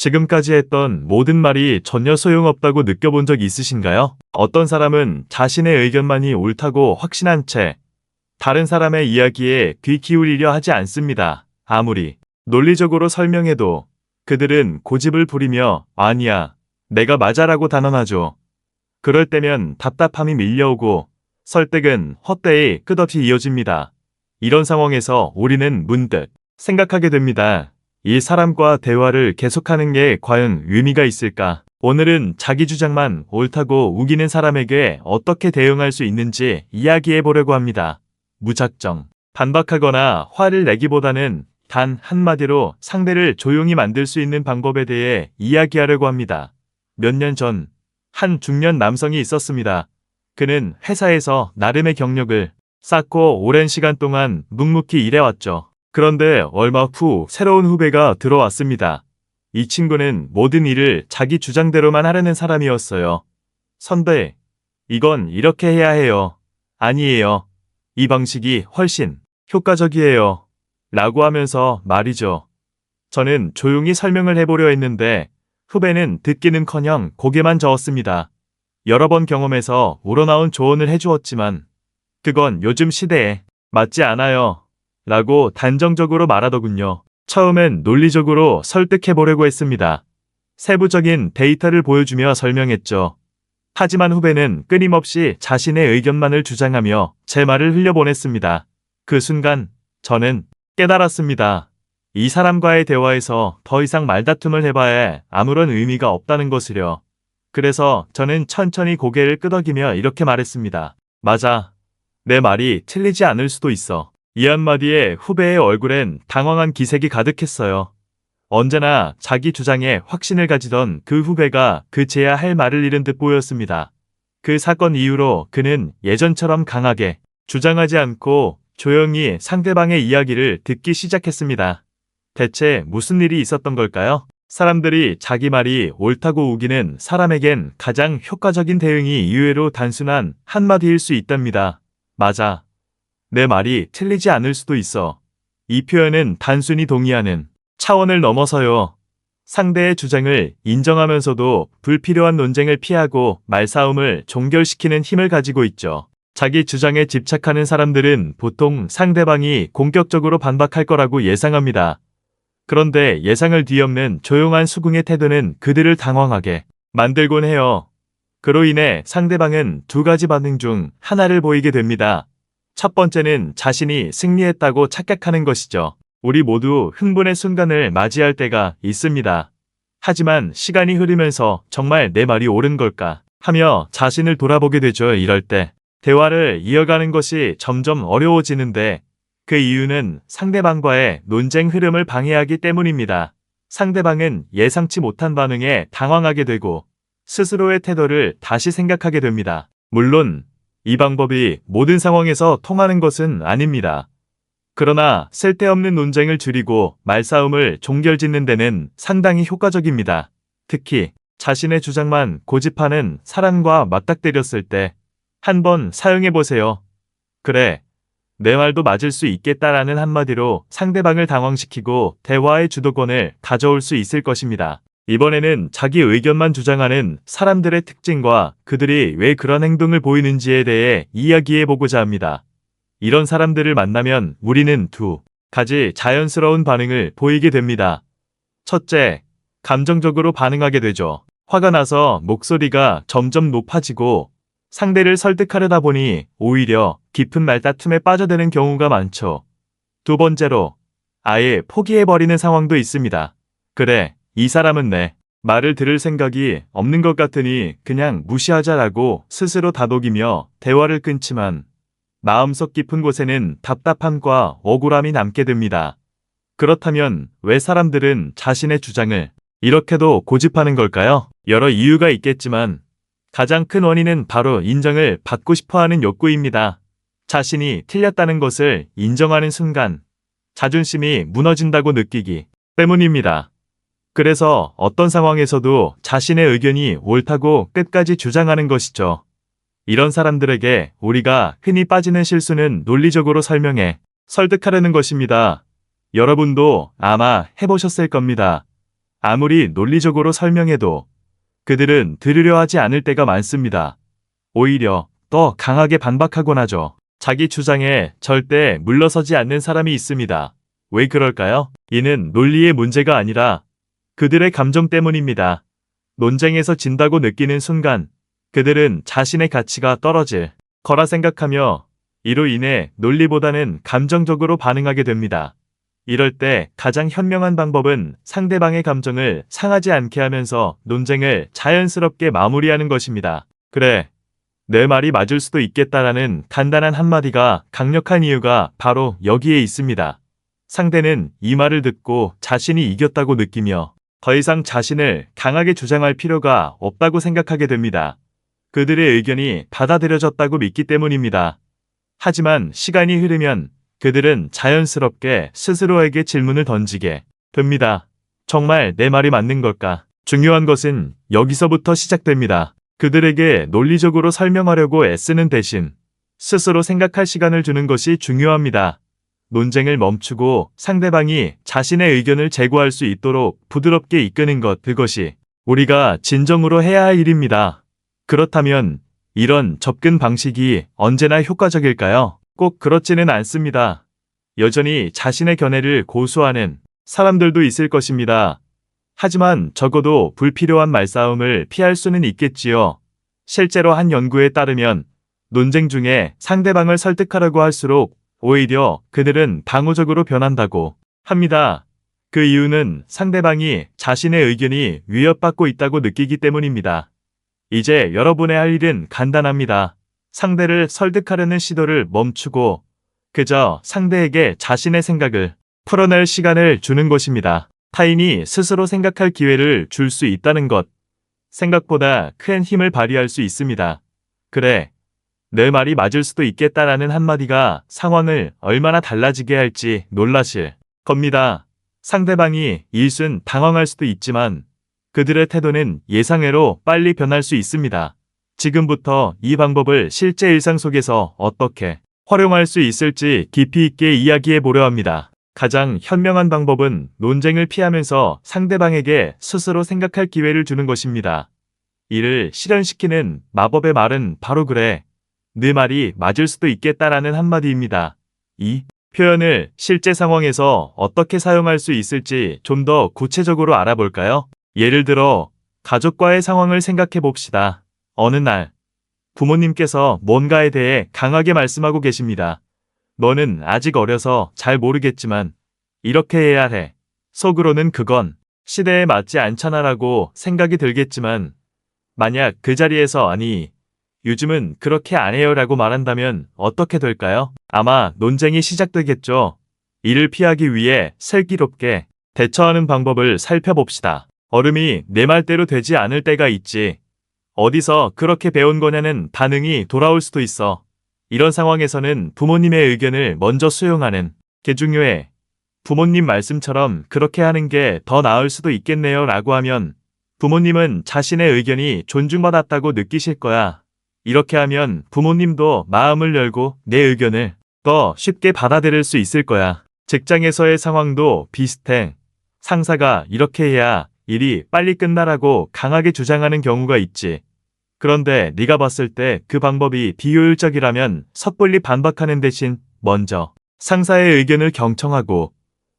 지금까지 했던 모든 말이 전혀 소용없다고 느껴본 적 있으신가요? 어떤 사람은 자신의 의견만이 옳다고 확신한 채 다른 사람의 이야기에 귀 기울이려 하지 않습니다. 아무리 논리적으로 설명해도 그들은 고집을 부리며 아니야, 내가 맞아라고 단언하죠. 그럴 때면 답답함이 밀려오고 설득은 헛되이 끝없이 이어집니다. 이런 상황에서 우리는 문득 생각하게 됩니다. 이 사람과 대화를 계속하는 게 과연 의미가 있을까? 오늘은 자기 주장만 옳다고 우기는 사람에게 어떻게 대응할 수 있는지 이야기해 보려고 합니다. 무작정 반박하거나 화를 내기보다는 단 한마디로 상대를 조용히 만들 수 있는 방법에 대해 이야기하려고 합니다. 몇 년 전 한 중년 남성이 있었습니다. 그는 회사에서 나름의 경력을 쌓고 오랜 시간 동안 묵묵히 일해왔죠. 그런데 얼마 후 새로운 후배가 들어왔습니다. 이 친구는 모든 일을 자기 주장대로만 하려는 사람이었어요. 선배, 이건 이렇게 해야 해요. 아니에요. 이 방식이 훨씬 효과적이에요. 라고 하면서 말이죠. 저는 조용히 설명을 해보려 했는데 후배는 듣기는커녕 고개만 저었습니다. 여러 번 경험해서 우러나온 조언을 해주었지만 그건 요즘 시대에 맞지 않아요. 라고 단정적으로 말하더군요. 처음엔 논리적으로 설득해보려고 했습니다. 세부적인 데이터를 보여주며 설명했죠. 하지만 후배는 끊임없이 자신의 의견만을 주장하며 제 말을 흘려보냈습니다. 그 순간 저는 깨달았습니다. 이 사람과의 대화에서 더 이상 말다툼을 해봐야 아무런 의미가 없다는 것을요. 그래서 저는 천천히 고개를 끄덕이며 이렇게 말했습니다. 맞아. 내 말이 틀리지 않을 수도 있어. 이 한마디에 후배의 얼굴엔 당황한 기색이 가득했어요. 언제나 자기 주장에 확신을 가지던 그 후배가 그제야 할 말을 잃은 듯 보였습니다. 그 사건 이후로 그는 예전처럼 강하게 주장하지 않고 조용히 상대방의 이야기를 듣기 시작했습니다. 대체 무슨 일이 있었던 걸까요? 사람들이 자기 말이 옳다고 우기는 사람에겐 가장 효과적인 대응이 의외로 단순한 한마디일 수 있답니다. 맞아. 내 말이 틀리지 않을 수도 있어. 이 표현은 단순히 동의하는 차원을 넘어서요. 상대의 주장을 인정하면서도 불필요한 논쟁을 피하고 말싸움을 종결시키는 힘을 가지고 있죠. 자기 주장에 집착하는 사람들은 보통 상대방이 공격적으로 반박할 거라고 예상합니다. 그런데 예상을 뒤엎는 조용한 수긍의 태도는 그들을 당황하게 만들곤 해요. 그로 인해 상대방은 두 가지 반응 중 하나를 보이게 됩니다. 첫 번째는 자신이 승리했다고 착각하는 것이죠. 우리 모두 흥분의 순간을 맞이할 때가 있습니다. 하지만 시간이 흐르면서 정말 내 말이 옳은 걸까 하며 자신을 돌아보게 되죠. 이럴 때 대화를 이어가는 것이 점점 어려워지는데 그 이유는 상대방과의 논쟁 흐름을 방해하기 때문입니다. 상대방은 예상치 못한 반응에 당황하게 되고 스스로의 태도를 다시 생각하게 됩니다. 물론 이 방법이 모든 상황에서 통하는 것은 아닙니다. 그러나 쓸데없는 논쟁을 줄이고 말싸움을 종결짓는 데는 상당히 효과적입니다. 특히 자신의 주장만 고집하는 사람과 맞닥뜨렸을 때 한번 사용해보세요. 그래, 내 말도 맞을 수 있겠다라는 한마디로 상대방을 당황시키고 대화의 주도권을 가져올 수 있을 것입니다. 이번에는 자기 의견만 주장하는 사람들의 특징과 그들이 왜 그런 행동을 보이는지에 대해 이야기해보고자 합니다. 이런 사람들을 만나면 우리는 두 가지 자연스러운 반응을 보이게 됩니다. 첫째, 감정적으로 반응하게 되죠. 화가 나서 목소리가 점점 높아지고 상대를 설득하려다 보니 오히려 깊은 말다툼에 빠져드는 경우가 많죠. 두 번째로, 아예 포기해버리는 상황도 있습니다. 그래, 이 사람은 내 말을 들을 생각이 없는 것 같으니 그냥 무시하자라고 스스로 다독이며 대화를 끊지만 마음속 깊은 곳에는 답답함과 억울함이 남게 됩니다. 그렇다면 왜 사람들은 자신의 주장을 이렇게도 고집하는 걸까요? 여러 이유가 있겠지만 가장 큰 원인은 바로 인정을 받고 싶어하는 욕구입니다. 자신이 틀렸다는 것을 인정하는 순간 자존심이 무너진다고 느끼기 때문입니다. 그래서 어떤 상황에서도 자신의 의견이 옳다고 끝까지 주장하는 것이죠. 이런 사람들에게 우리가 흔히 빠지는 실수는 논리적으로 설명해 설득하려는 것입니다. 여러분도 아마 해보셨을 겁니다. 아무리 논리적으로 설명해도 그들은 들으려 하지 않을 때가 많습니다. 오히려 더 강하게 반박하곤 하죠. 자기 주장에 절대 물러서지 않는 사람이 있습니다. 왜 그럴까요? 이는 논리의 문제가 아니라 그들의 감정 때문입니다. 논쟁에서 진다고 느끼는 순간 그들은 자신의 가치가 떨어질 거라 생각하며 이로 인해 논리보다는 감정적으로 반응하게 됩니다. 이럴 때 가장 현명한 방법은 상대방의 감정을 상하지 않게 하면서 논쟁을 자연스럽게 마무리하는 것입니다. 그래, 내 말이 맞을 수도 있겠다라는 간단한 한마디가 강력한 이유가 바로 여기에 있습니다. 상대는 이 말을 듣고 자신이 이겼다고 느끼며 더 이상 자신을 강하게 주장할 필요가 없다고 생각하게 됩니다. 그들의 의견이 받아들여졌다고 믿기 때문입니다. 하지만 시간이 흐르면 그들은 자연스럽게 스스로에게 질문을 던지게 됩니다. 정말 내 말이 맞는 걸까? 중요한 것은 여기서부터 시작됩니다. 그들에게 논리적으로 설명하려고 애쓰는 대신 스스로 생각할 시간을 주는 것이 중요합니다. 논쟁을 멈추고 상대방이 자신의 의견을 제고할 수 있도록 부드럽게 이끄는 것, 그것이 우리가 진정으로 해야 할 일입니다. 그렇다면 이런 접근 방식이 언제나 효과적일까요? 꼭 그렇지는 않습니다. 여전히 자신의 견해를 고수하는 사람들도 있을 것입니다. 하지만 적어도 불필요한 말싸움을 피할 수는 있겠지요. 실제로 한 연구에 따르면 논쟁 중에 상대방을 설득하려고 할수록 오히려 그들은 방어적으로 변한다고 합니다. 그 이유는 상대방이 자신의 의견이 위협받고 있다고 느끼기 때문입니다. 이제 여러분의 할 일은 간단합니다. 상대를 설득하려는 시도를 멈추고 그저 상대에게 자신의 생각을 풀어낼 시간을 주는 것입니다. 타인이 스스로 생각할 기회를 줄 수 있다는 것, 생각보다 큰 힘을 발휘할 수 있습니다. 그래, 내 말이 맞을 수도 있겠다라는 한마디가 상황을 얼마나 달라지게 할지 놀라실 겁니다. 상대방이 일순 당황할 수도 있지만 그들의 태도는 예상외로 빨리 변할 수 있습니다. 지금부터 이 방법을 실제 일상 속에서 어떻게 활용할 수 있을지 깊이 있게 이야기해 보려 합니다. 가장 현명한 방법은 논쟁을 피하면서 상대방에게 스스로 생각할 기회를 주는 것입니다. 이를 실현시키는 마법의 말은 바로 그래, 네 말이 맞을 수도 있겠다라는 한마디입니다. 이 표현을 실제 상황에서 어떻게 사용할 수 있을지 좀 더 구체적으로 알아볼까요? 예를 들어 가족과의 상황을 생각해 봅시다. 어느 날 부모님께서 뭔가에 대해 강하게 말씀하고 계십니다. 너는 아직 어려서 잘 모르겠지만 이렇게 해야 해. 속으로는 그건 시대에 맞지 않잖아라고 생각이 들겠지만 만약 그 자리에서 아니, 요즘은 그렇게 안 해요라고 말한다면 어떻게 될까요? 아마 논쟁이 시작되겠죠. 이를 피하기 위해 슬기롭게 대처하는 방법을 살펴봅시다. 얼음이 내 말대로 되지 않을 때가 있지. 어디서 그렇게 배운 거냐는 반응이 돌아올 수도 있어. 이런 상황에서는 부모님의 의견을 먼저 수용하는 게 중요해. 부모님 말씀처럼 그렇게 하는 게 더 나을 수도 있겠네요 라고 하면 부모님은 자신의 의견이 존중받았다고 느끼실 거야. 이렇게 하면 부모님도 마음을 열고 내 의견을 더 쉽게 받아들일 수 있을 거야. 직장에서의 상황도 비슷해. 상사가 이렇게 해야 일이 빨리 끝나라고 강하게 주장하는 경우가 있지. 그런데 네가 봤을 때 그 방법이 비효율적이라면 섣불리 반박하는 대신 먼저 상사의 의견을 경청하고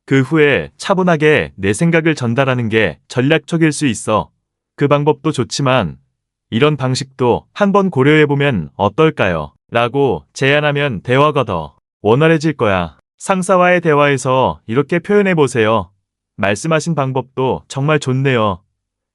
그 후에 차분하게 내 생각을 전달하는 게 전략적일 수 있어. 그 방법도 좋지만 이런 방식도 한번 고려해보면 어떨까요? 라고 제안하면 대화가 더 원활해질 거야. 상사와의 대화에서 이렇게 표현해보세요. 말씀하신 방법도 정말 좋네요.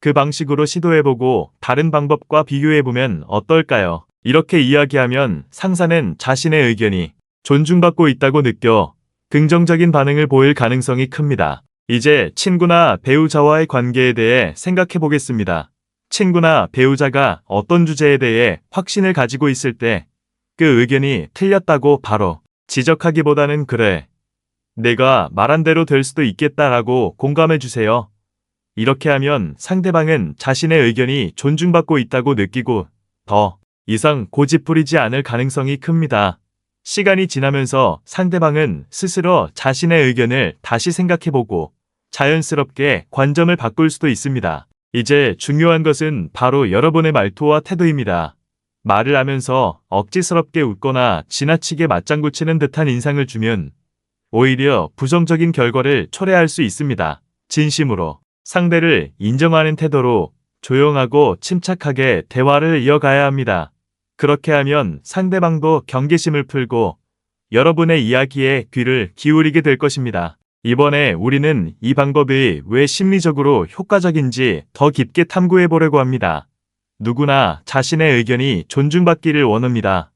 그 방식으로 시도해보고 다른 방법과 비교해보면 어떨까요? 이렇게 이야기하면 상사는 자신의 의견이 존중받고 있다고 느껴 긍정적인 반응을 보일 가능성이 큽니다. 이제 친구나 배우자와의 관계에 대해 생각해 보겠습니다. 친구나 배우자가 어떤 주제에 대해 확신을 가지고 있을 때 그 의견이 틀렸다고 바로 지적하기보다는 그래, 내가 말한 대로 될 수도 있겠다라고 공감해 주세요. 이렇게 하면 상대방은 자신의 의견이 존중받고 있다고 느끼고 더 이상 고집 부리지 않을 가능성이 큽니다. 시간이 지나면서 상대방은 스스로 자신의 의견을 다시 생각해보고 자연스럽게 관점을 바꿀 수도 있습니다. 이제 중요한 것은 바로 여러분의 말투와 태도입니다. 말을 하면서 억지스럽게 웃거나 지나치게 맞장구 치는 듯한 인상을 주면 오히려 부정적인 결과를 초래할 수 있습니다. 진심으로 상대를 인정하는 태도로 조용하고 침착하게 대화를 이어가야 합니다. 그렇게 하면 상대방도 경계심을 풀고 여러분의 이야기에 귀를 기울이게 될 것입니다. 이번에 우리는 이 방법이 왜 심리적으로 효과적인지 더 깊게 탐구해 보려고 합니다. 누구나 자신의 의견이 존중받기를 원합니다.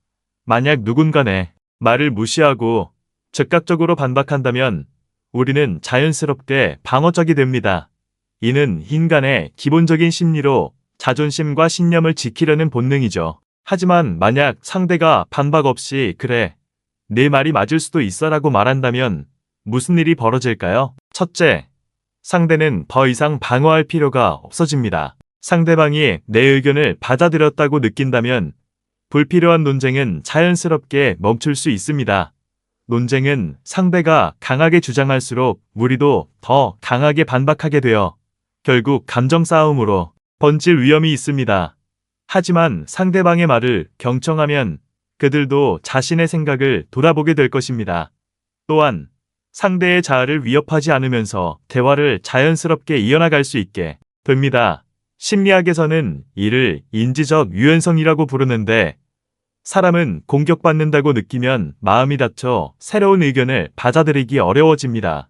만약 누군가 내 말을 무시하고 즉각적으로 반박한다면 우리는 자연스럽게 방어적이 됩니다. 이는 인간의 기본적인 심리로 자존심과 신념을 지키려는 본능이죠. 하지만 만약 상대가 반박 없이 그래, 내 말이 맞을 수도 있어라고 말한다면 무슨 일이 벌어질까요? 첫째, 상대는 더 이상 방어할 필요가 없어집니다. 상대방이 내 의견을 받아들였다고 느낀다면 불필요한 논쟁은 자연스럽게 멈출 수 있습니다. 논쟁은 상대가 강하게 주장할수록 우리도 더 강하게 반박하게 되어 결국 감정 싸움으로 번질 위험이 있습니다. 하지만 상대방의 말을 경청하면 그들도 자신의 생각을 돌아보게 될 것입니다. 또한 상대의 자아를 위협하지 않으면서 대화를 자연스럽게 이어나갈 수 있게 됩니다. 심리학에서는 이를 인지적 유연성이라고 부르는데 사람은 공격받는다고 느끼면 마음이 닫혀 새로운 의견을 받아들이기 어려워집니다.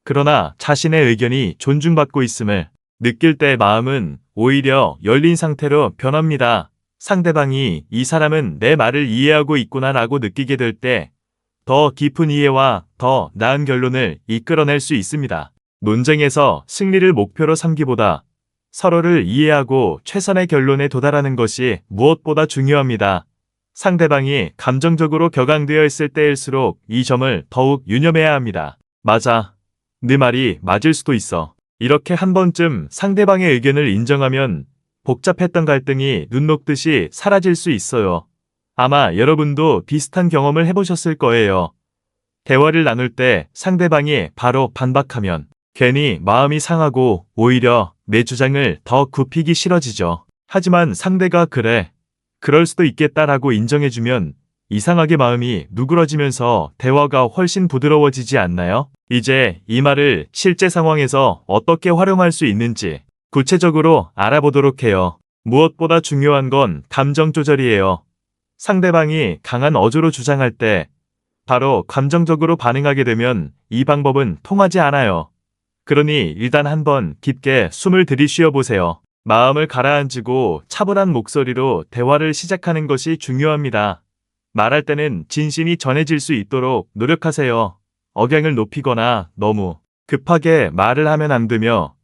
그러나 자신의 의견이 존중받고 있음을 느낄 때 마음은 오히려 열린 상태로 변합니다. 상대방이 이 사람은 내 말을 이해하고 있구나라고 느끼게 될 때 더 깊은 이해와 더 나은 결론을 이끌어낼 수 있습니다. 논쟁에서 승리를 목표로 삼기보다 서로를 이해하고 최선의 결론에 도달하는 것이 무엇보다 중요합니다. 상대방이 감정적으로 격앙되어 있을 때일수록 이 점을 더욱 유념해야 합니다. 맞아. 네 말이 맞을 수도 있어. 이렇게 한 번쯤 상대방의 의견을 인정하면 복잡했던 갈등이 눈 녹듯이 사라질 수 있어요. 아마 여러분도 비슷한 경험을 해보셨을 거예요. 대화를 나눌 때 상대방이 바로 반박하면 괜히 마음이 상하고 오히려 내 주장을 더 굽히기 싫어지죠. 하지만 상대가 그래, 그럴 수도 있겠다라고 인정해주면 이상하게 마음이 누그러지면서 대화가 훨씬 부드러워지지 않나요? 이제 이 말을 실제 상황에서 어떻게 활용할 수 있는지 구체적으로 알아보도록 해요. 무엇보다 중요한 건 감정 조절이에요. 상대방이 강한 어조로 주장할 때 바로 감정적으로 반응하게 되면 이 방법은 통하지 않아요. 그러니 일단 한번 깊게 숨을 들이쉬어 보세요. 마음을 가라앉히고 차분한 목소리로 대화를 시작하는 것이 중요합니다. 말할 때는 진심이 전해질 수 있도록 노력하세요. 억양을 높이거나 너무 급하게 말을 하면 안 되며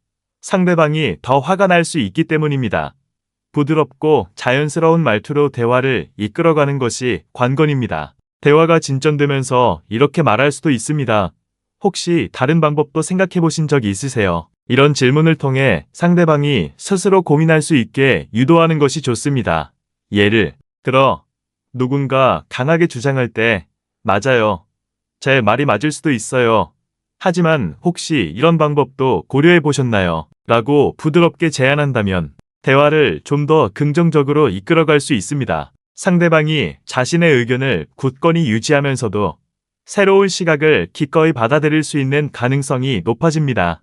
상대방이 더 화가 날 수 있기 때문입니다. 부드럽고 자연스러운 말투로 대화를 이끌어가는 것이 관건입니다. 대화가 진전되면서 이렇게 말할 수도 있습니다. 혹시 다른 방법도 생각해 보신 적이 있으세요? 이런 질문을 통해 상대방이 스스로 고민할 수 있게 유도하는 것이 좋습니다. 예를 들어, 누군가 강하게 주장할 때, 맞아요. 제 말이 맞을 수도 있어요. 하지만 혹시 이런 방법도 고려해 보셨나요? 라고 부드럽게 제안한다면 대화를 좀 더 긍정적으로 이끌어갈 수 있습니다. 상대방이 자신의 의견을 굳건히 유지하면서도 새로운 시각을 기꺼이 받아들일 수 있는 가능성이 높아집니다.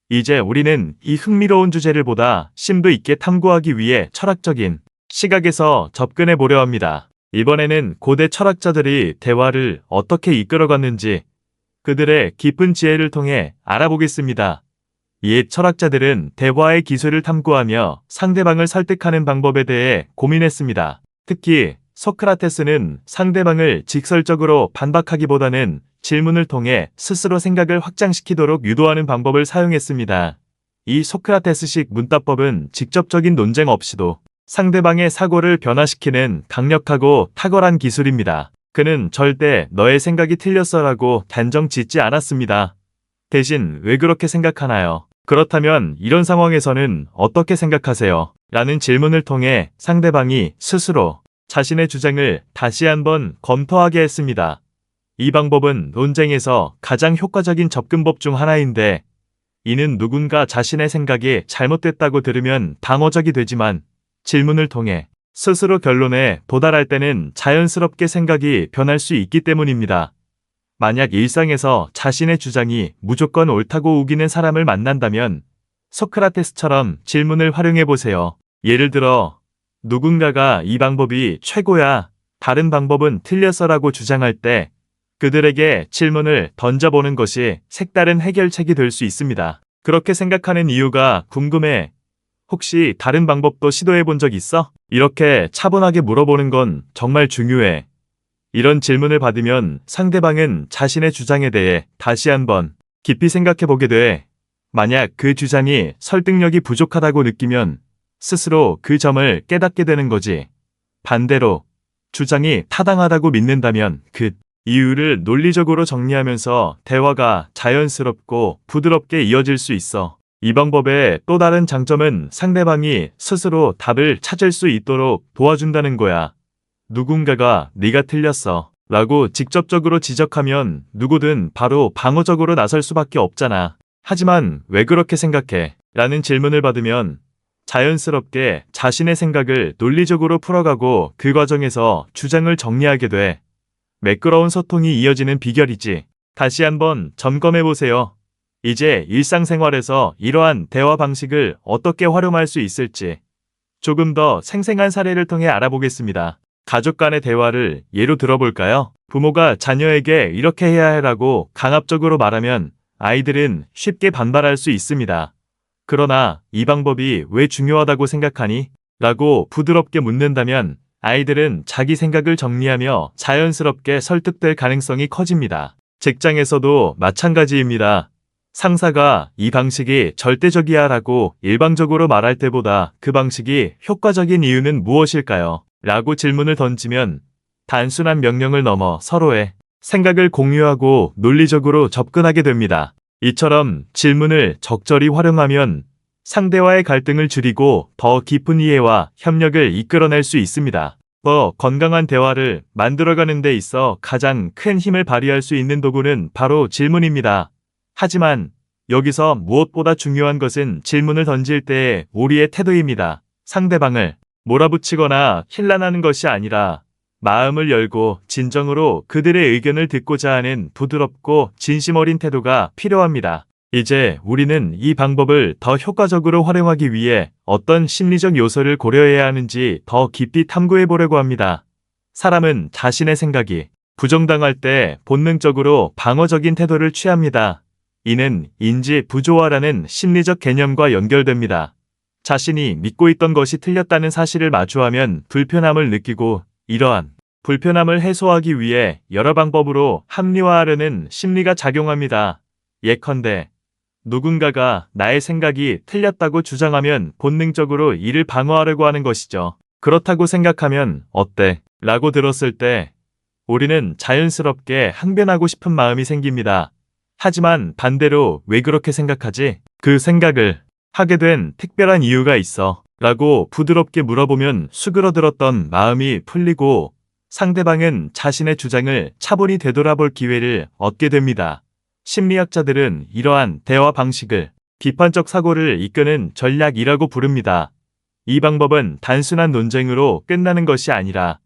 이제 우리는 이 흥미로운 주제를 보다 심도 있게 탐구하기 위해 철학적인 시각에서 접근해 보려 합니다. 이번에는 고대 철학자들이 대화를 어떻게 이끌어갔는지 그들의 깊은 지혜를 통해 알아보겠습니다. 옛 철학자들은 대화의 기술을 탐구하며 상대방을 설득하는 방법에 대해 고민했습니다. 특히 소크라테스는 상대방을 직설적으로 반박하기보다는 질문을 통해 스스로 생각을 확장시키도록 유도하는 방법을 사용했습니다. 이 소크라테스식 문답법은 직접적인 논쟁 없이도 상대방의 사고를 변화시키는 강력하고 탁월한 기술입니다. 그는 절대 너의 생각이 틀렸어라고 단정 짓지 않았습니다. 대신 왜 그렇게 생각하나요? 그렇다면 이런 상황에서는 어떻게 생각하세요? 라는 질문을 통해 상대방이 스스로 자신의 주장을 다시 한번 검토하게 했습니다. 이 방법은 논쟁에서 가장 효과적인 접근법 중 하나인데 이는 누군가 자신의 생각이 잘못됐다고 들으면 방어적이 되지만 질문을 통해 스스로 결론에 도달할 때는 자연스럽게 생각이 변할 수 있기 때문입니다. 만약 일상에서 자신의 주장이 무조건 옳다고 우기는 사람을 만난다면 소크라테스처럼 질문을 활용해 보세요. 예를 들어, 누군가가 이 방법이 최고야, 다른 방법은 틀렸어라고 주장할 때 그들에게 질문을 던져보는 것이 색다른 해결책이 될 수 있습니다. 그렇게 생각하는 이유가 궁금해. 혹시 다른 방법도 시도해 본 적 있어? 이렇게 차분하게 물어보는 건 정말 중요해. 이런 질문을 받으면 상대방은 자신의 주장에 대해 다시 한번 깊이 생각해 보게 돼. 만약 그 주장이 설득력이 부족하다고 느끼면 스스로 그 점을 깨닫게 되는 거지. 반대로 주장이 타당하다고 믿는다면 그 이유를 논리적으로 정리하면서 대화가 자연스럽고 부드럽게 이어질 수 있어. 이 방법의 또 다른 장점은 상대방이 스스로 답을 찾을 수 있도록 도와준다는 거야. 누군가가 네가 틀렸어 라고 직접적으로 지적하면 누구든 바로 방어적으로 나설 수밖에 없잖아. 하지만 왜 그렇게 생각해? 라는 질문을 받으면 자연스럽게 자신의 생각을 논리적으로 풀어가고 그 과정에서 주장을 정리하게 돼. 매끄러운 소통이 이어지는 비결이지. 다시 한번 점검해보세요. 이제 일상생활에서 이러한 대화 방식을 어떻게 활용할 수 있을지 조금 더 생생한 사례를 통해 알아보겠습니다. 가족 간의 대화를 예로 들어볼까요? 부모가 자녀에게 이렇게 해야 해라고 강압적으로 말하면 아이들은 쉽게 반발할 수 있습니다. 그러나 이 방법이 왜 중요하다고 생각하니? 라고 부드럽게 묻는다면 아이들은 자기 생각을 정리하며 자연스럽게 설득될 가능성이 커집니다. 직장에서도 마찬가지입니다. 상사가 이 방식이 절대적이야 라고 일방적으로 말할 때보다 그 방식이 효과적인 이유는 무엇일까요? 라고 질문을 던지면 단순한 명령을 넘어 서로의 생각을 공유하고 논리적으로 접근하게 됩니다. 이처럼 질문을 적절히 활용하면 상대와의 갈등을 줄이고 더 깊은 이해와 협력을 이끌어낼 수 있습니다. 더 건강한 대화를 만들어가는 데 있어 가장 큰 힘을 발휘할 수 있는 도구는 바로 질문입니다. 하지만 여기서 무엇보다 중요한 것은 질문을 던질 때의 우리의 태도입니다. 상대방을 몰아붙이거나 힐난하는 것이 아니라 마음을 열고 진정으로 그들의 의견을 듣고자 하는 부드럽고 진심 어린 태도가 필요합니다. 이제 우리는 이 방법을 더 효과적으로 활용하기 위해 어떤 심리적 요소를 고려해야 하는지 더 깊이 탐구해 보려고 합니다. 사람은 자신의 생각이 부정당할 때 본능적으로 방어적인 태도를 취합니다. 이는 인지 부조화라는 심리적 개념과 연결됩니다. 자신이 믿고 있던 것이 틀렸다는 사실을 마주하면 불편함을 느끼고 이러한 불편함을 해소하기 위해 여러 방법으로 합리화하려는 심리가 작용합니다. 예컨대 누군가가 나의 생각이 틀렸다고 주장하면 본능적으로 이를 방어하려고 하는 것이죠. 그렇다고 생각하면 어때? 라고 들었을 때 우리는 자연스럽게 항변하고 싶은 마음이 생깁니다. 하지만 반대로 왜 그렇게 생각하지? 그 생각을 하게 된 특별한 이유가 있어. 라고 부드럽게 물어보면 수그러들었던 마음이 풀리고 상대방은 자신의 주장을 차분히 되돌아볼 기회를 얻게 됩니다. 심리학자들은 이러한 대화 방식을 비판적 사고를 이끄는 전략이라고 부릅니다. 이 방법은 단순한 논쟁으로 끝나는 것이 아니라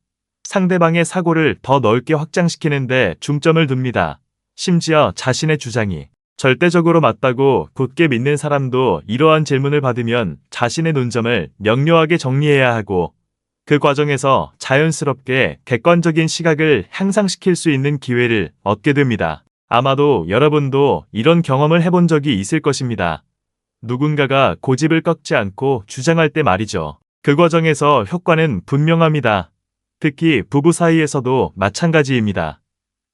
상대방의 사고를 더 넓게 확장시키는 데 중점을 둡니다. 심지어 자신의 주장이 절대적으로 맞다고 굳게 믿는 사람도 이러한 질문을 받으면 자신의 논점을 명료하게 정리해야 하고 그 과정에서 자연스럽게 객관적인 시각을 향상시킬 수 있는 기회를 얻게 됩니다. 아마도 여러분도 이런 경험을 해본 적이 있을 것입니다. 누군가가 고집을 꺾지 않고 주장할 때 말이죠. 그 과정에서 효과는 분명합니다. 특히 부부 사이에서도 마찬가지입니다.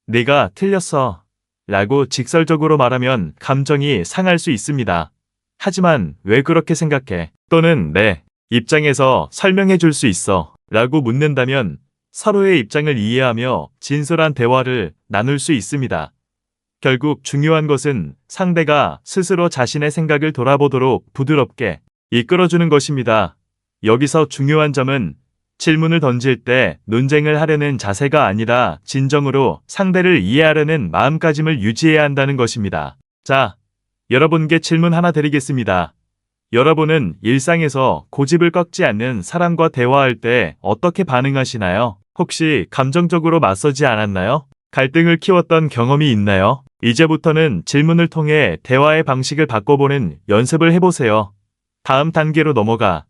네가 틀렸어. 라고 직설적으로 말하면 감정이 상할 수 있습니다. 하지만 왜 그렇게 생각해? 또는 내 입장에서 설명해 줄 수 있어. 라고 묻는다면 서로의 입장을 이해하며 진솔한 대화를 나눌 수 있습니다. 결국 중요한 것은 상대가 스스로 자신의 생각을 돌아보도록 부드럽게 이끌어주는 것입니다. 여기서 중요한 점은 질문을 던질 때 논쟁을 하려는 자세가 아니라 진정으로 상대를 이해하려는 마음가짐을 유지해야 한다는 것입니다. 자, 여러분께 질문 하나 드리겠습니다. 여러분은 일상에서 고집을 꺾지 않는 사람과 대화할 때 어떻게 반응하시나요? 혹시 감정적으로 맞서지 않았나요? 갈등을 키웠던 경험이 있나요? 이제부터는 질문을 통해 대화의 방식을 바꿔보는 연습을 해보세요. 다음 단계로 넘어가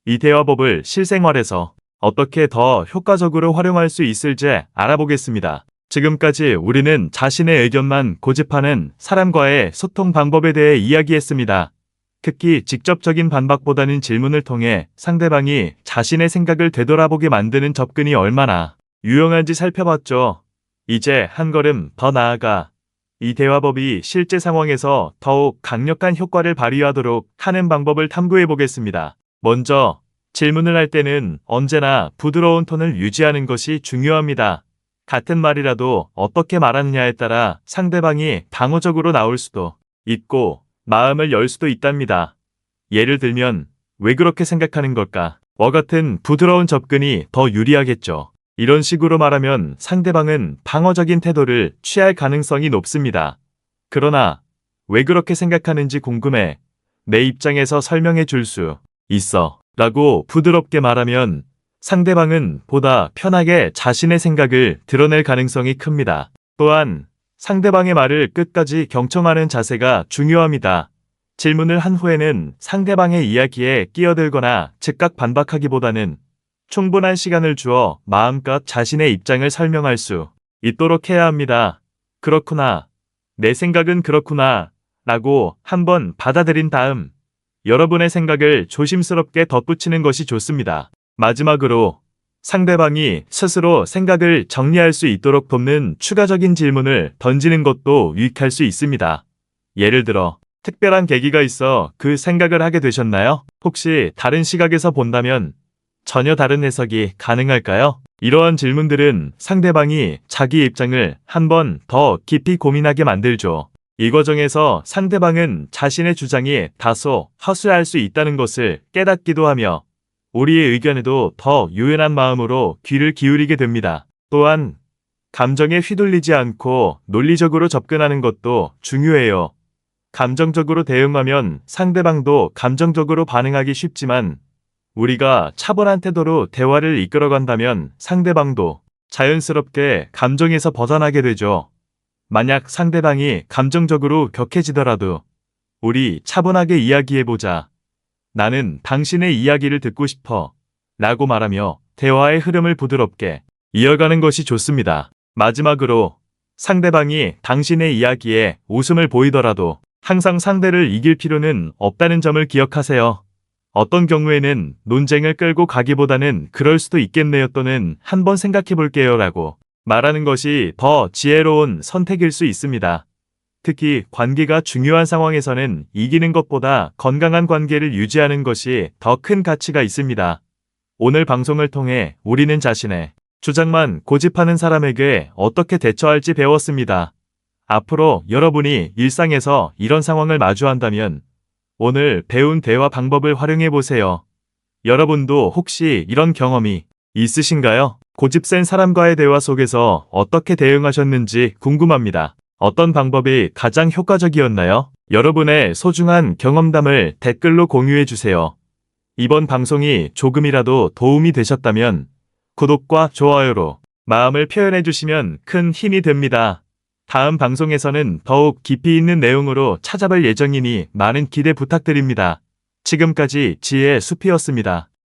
이 대화법을 실생활에서 어떻게 더 효과적으로 활용할 수 있을지 알아보겠습니다. 지금까지 우리는 자신의 의견만 고집하는 사람과의 소통 방법에 대해 이야기했습니다. 특히 직접적인 반박보다는 질문을 통해 상대방이 자신의 생각을 되돌아보게 만드는 접근이 얼마나 유용한지 살펴봤죠. 이제 한 걸음 더 나아가 이 대화법이 실제 상황에서 더욱 강력한 효과를 발휘하도록 하는 방법을 탐구해 보겠습니다. 먼저 질문을 할 때는 언제나 부드러운 톤을 유지하는 것이 중요합니다. 같은 말이라도 어떻게 말하느냐에 따라 상대방이 방어적으로 나올 수도 있고 마음을 열 수도 있답니다. 예를 들면 왜 그렇게 생각하는 걸까? 와 같은 부드러운 접근이 더 유리하겠죠. 이런 식으로 말하면 상대방은 방어적인 태도를 취할 가능성이 높습니다. 그러나 왜 그렇게 생각하는지 궁금해. 내 입장에서 설명해 줄 수 있어. 라고 부드럽게 말하면 상대방은 보다 편하게 자신의 생각을 드러낼 가능성이 큽니다. 또한 상대방의 말을 끝까지 경청하는 자세가 중요합니다. 질문을 한 후에는 상대방의 이야기에 끼어들거나 즉각 반박하기보다는 충분한 시간을 주어 마음껏 자신의 입장을 설명할 수 있도록 해야 합니다. 그렇구나. 내 생각은 그렇구나. 라고 한번 받아들인 다음 여러분의 생각을 조심스럽게 덧붙이는 것이 좋습니다. 마지막으로 상대방이 스스로 생각을 정리할 수 있도록 돕는 추가적인 질문을 던지는 것도 유익할 수 있습니다. 예를 들어, 특별한 계기가 있어 그 생각을 하게 되셨나요? 혹시 다른 시각에서 본다면 전혀 다른 해석이 가능할까요? 이러한 질문들은 상대방이 자기 입장을 한 번 더 깊이 고민하게 만들죠. 이 과정에서 상대방은 자신의 주장이 다소 허술할 수 있다는 것을 깨닫기도 하며 우리의 의견에도 더 유연한 마음으로 귀를 기울이게 됩니다. 또한 감정에 휘둘리지 않고 논리적으로 접근하는 것도 중요해요. 감정적으로 대응하면 상대방도 감정적으로 반응하기 쉽지만 우리가 차분한 태도로 대화를 이끌어간다면 상대방도 자연스럽게 감정에서 벗어나게 되죠. 만약 상대방이 감정적으로 격해지더라도 우리 차분하게 이야기해보자. 나는 당신의 이야기를 듣고 싶어. 라고 말하며 대화의 흐름을 부드럽게 이어가는 것이 좋습니다. 마지막으로 상대방이 당신의 이야기에 웃음을 보이더라도 항상 상대를 이길 필요는 없다는 점을 기억하세요. 어떤 경우에는 논쟁을 끌고 가기보다는 그럴 수도 있겠네요 또는 한번 생각해 볼게요 라고 말하는 것이 더 지혜로운 선택일 수 있습니다. 특히 관계가 중요한 상황에서는 이기는 것보다 건강한 관계를 유지하는 것이 더 큰 가치가 있습니다. 오늘 방송을 통해 우리는 자신의 주장만 고집하는 사람에게 어떻게 대처할지 배웠습니다. 앞으로 여러분이 일상에서 이런 상황을 마주한다면 오늘 배운 대화 방법을 활용해 보세요. 여러분도 혹시 이런 경험이 있으신가요? 고집센 사람과의 대화 속에서 어떻게 대응하셨는지 궁금합니다. 어떤 방법이 가장 효과적이었나요? 여러분의 소중한 경험담을 댓글로 공유해 주세요. 이번 방송이 조금이라도 도움이 되셨다면 구독과 좋아요로 마음을 표현해 주시면 큰 힘이 됩니다. 다음 방송에서는 더욱 깊이 있는 내용으로 찾아뵐 예정이니 많은 기대 부탁드립니다. 지금까지 지혜의 숲이었습니다.